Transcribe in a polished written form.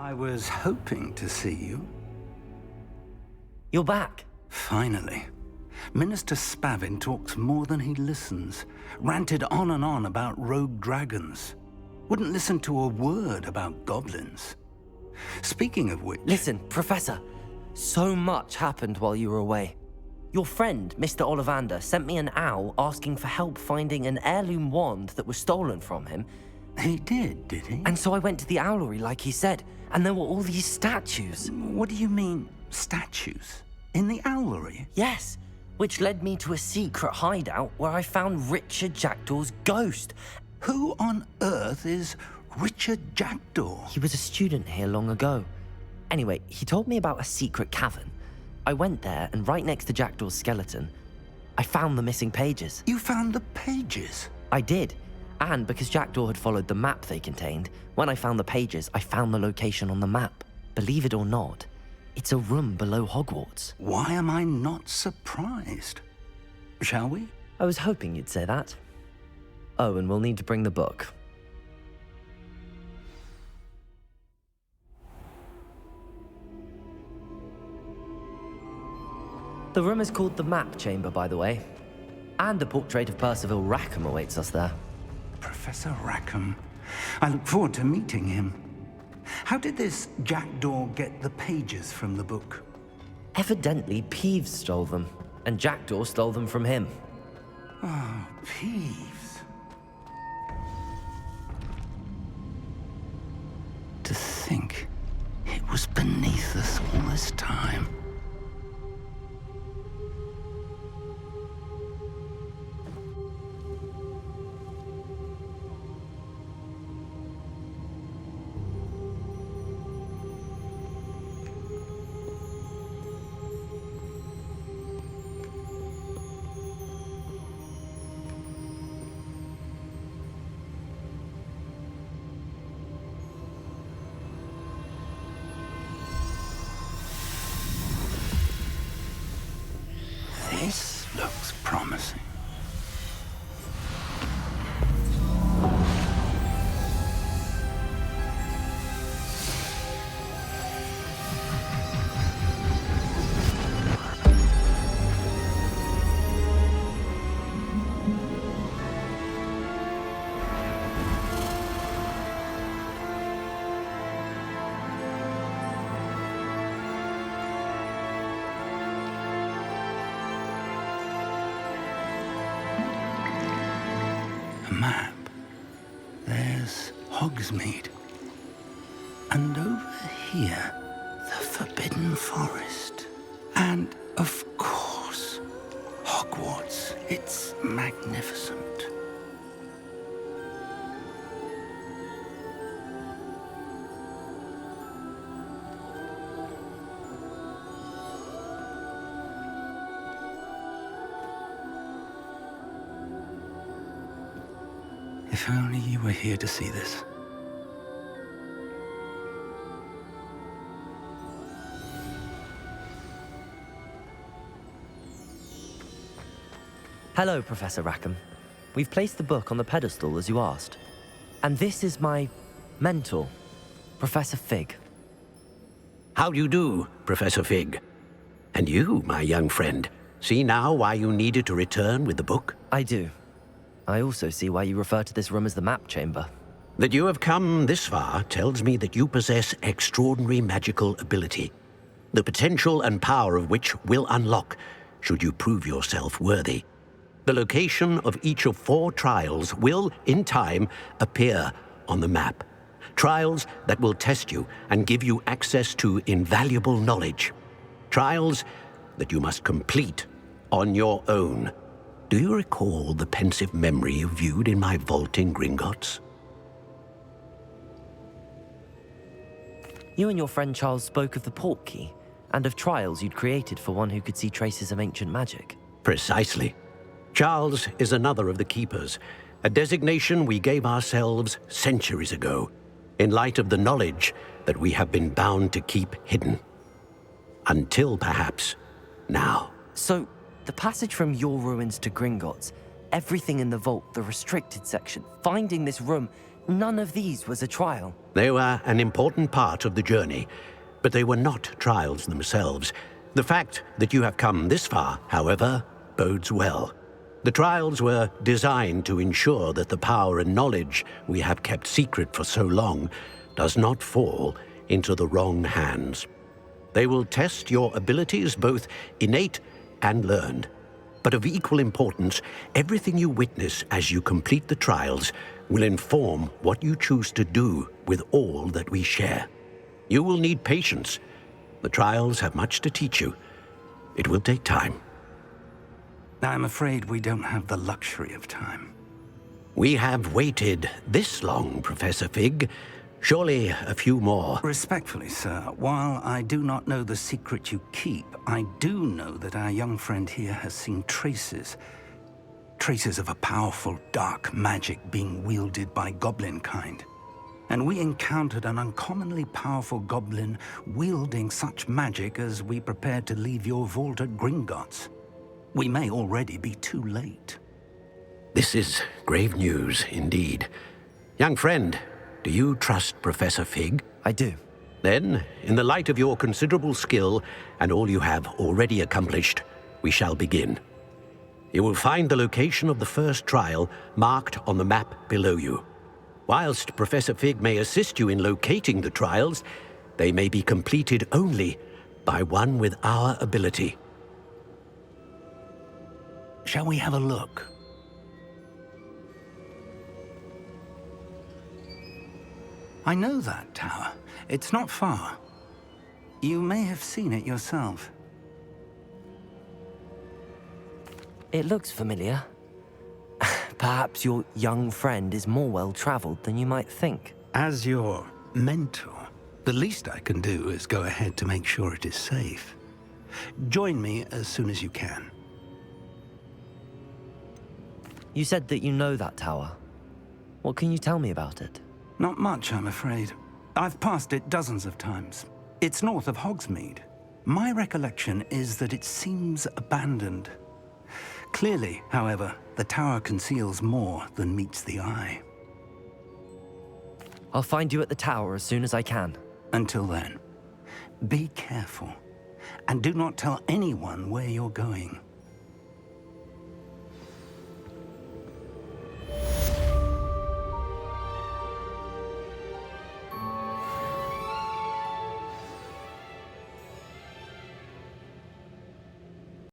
I was hoping to see you. You're back. Finally. Minister Spavin talks more than he listens. Ranted on and on about rogue dragons. Wouldn't listen to a word about goblins. Speaking of which... Listen, Professor. So much happened while you were away. Your friend, Mr. Ollivander, sent me an owl asking for help finding an heirloom wand that was stolen from him. He did he? And so I went to the owlery like he said, and there were all these statues. What do you mean, statues? In the owlery? Yes, which led me to a secret hideout where I found Richard Jackdaw's ghost. Who on earth is Richard Jackdaw? He was a student here long ago. Anyway, he told me about a secret cavern. I went there, and right next to Jackdaw's skeleton, I found the missing pages. You found the pages? I did. And because Jackdaw had followed the map they contained, when I found the pages, I found the location on the map. Believe it or not, it's a room below Hogwarts. Why am I not surprised? Shall we? I was hoping you'd say that. Oh, and we'll need to bring the book. The room is called the Map Chamber, by the way. And a portrait of Percival Rackham awaits us there. Professor Rackham. I look forward to meeting him. How did this Jackdaw get the pages from the book? Evidently, Peeves stole them, and Jackdaw stole them from him. Oh, Peeves. To think it was beneath us all this time. This looks promising. Map. There's Hogsmeade. And over here, the Forbidden Forest. And, of course, Hogwarts. It's magnificent. If only you were here to see this. Hello, Professor Rackham. We've placed the book on the pedestal as you asked. And this is my mentor, Professor Fig. How do you do, Professor Fig? And you, my young friend, see now why you needed to return with the book? I do. I also see why you refer to this room as the Map Chamber. That you have come this far tells me that you possess extraordinary magical ability, the potential and power of which will unlock should you prove yourself worthy. The location of each of 4 trials will, in time, appear on the map. Trials that will test you and give you access to invaluable knowledge. Trials that you must complete on your own. Do you recall the pensive memory you viewed in my vault in Gringotts? You and your friend Charles spoke of the Portkey, and of trials you'd created for one who could see traces of ancient magic. Precisely. Charles is another of the Keepers, a designation we gave ourselves centuries ago, in light of the knowledge that we have been bound to keep hidden. Until, perhaps, now. So, the passage from your ruins to Gringotts, everything in the vault, the restricted section, finding this room, none of these was a trial. They were an important part of the journey, but they were not trials themselves. The fact that you have come this far, however, bodes well. The trials were designed to ensure that the power and knowledge we have kept secret for so long does not fall into the wrong hands. They will test your abilities, both innate and learned. But of equal importance, everything you witness as you complete the trials will inform what you choose to do with all that we share. You will need patience. The trials have much to teach you. It will take time. I'm afraid we don't have the luxury of time. We have waited this long, Professor Fig. Surely a few more. Respectfully, sir, while I do not know the secret you keep, I do know that our young friend here has seen traces of a powerful dark magic being wielded by goblin kind. And we encountered an uncommonly powerful goblin wielding such magic as we prepared to leave your vault at Gringotts. We may already be too late. This is grave news indeed. Young friend, do you trust Professor Fig? I do. Then, in the light of your considerable skill and all you have already accomplished, we shall begin. You will find the location of the first trial marked on the map below you. Whilst Professor Fig may assist you in locating the trials, they may be completed only by one with our ability. Shall we have a look? I know that tower. It's not far. You may have seen it yourself. It looks familiar. Perhaps your young friend is more well-traveled than you might think. As your mentor, the least I can do is go ahead to make sure it is safe. Join me as soon as you can. You said that you know that tower. What can you tell me about it? Not much, I'm afraid. I've passed it dozens of times. It's north of Hogsmeade. My recollection is that it seems abandoned. Clearly, however, the tower conceals more than meets the eye. I'll find you at the tower as soon as I can. Until then, be careful, and do not tell anyone where you're going.